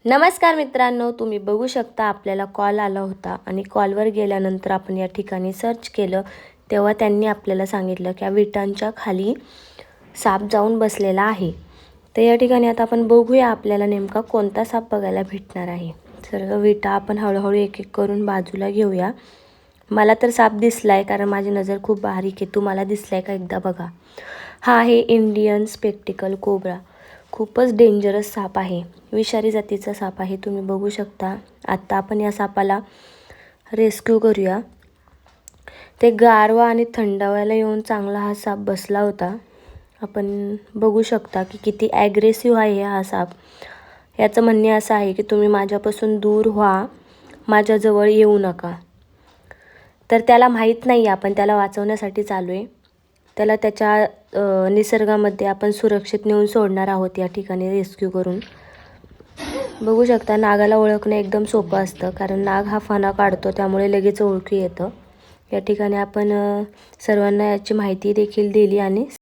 नमस्कार मित्रांनो, तुम्ही बघू शकता आपल्याला कॉल आला होता आणि कॉलवर गेल्यानंतर आपण या ठिकाणी सर्च केलं तेव्हा त्यांनी आपल्याला सांगितलं की विटांच्या खाली साप जाऊन बसलेला आहे. तर या ठिकाणी आता आपण बघूया आपल्याला नेमका कोणता साप बघायला भेटणार आहे. सर्व विटा आपण हळूहळू एक एक करून बाजूला घेऊया. मला तर साप दिसलाय कारण माझी नजर खूप बारीक आहे. तुम्हाला दिसलाय का एकदा बघा. हा आहे इंडियन स्पेक्टिकल कोब्रा. खूपच डेंजरस साप आहे. विषारी जातीचा साप आहे. तुम्ही बघू शकता. आत्ता आपण या सापाला रेस्क्यू करूया. ते गारवा आणि थंडाव्याला येऊन चांगला हा साप बसला होता. आपण बघू शकता की किती ॲग्रेसिव्ह आहे हा साप. याचं म्हणणे असं आहे की तुम्ही माझ्यापासून दूर व्हा, माझ्याजवळ येऊ नका. तर त्याला माहीत नाही आपण त्याला वाचवण्यासाठी चालू आहे. त्याला त्याच्या निसर्गामध्ये आपण सुरक्षित नेऊन सोडणार आहोत या ठिकाणी रेस्क्यू करून. बघू शकता नागाला ओळखणं एकदम सोपं असतं कारण नाग हा फणा काढतो त्यामुळे लगेच ओळखू येतं. या ठिकाणी आपण सर्वांना याची माहिती देखील दिली आणि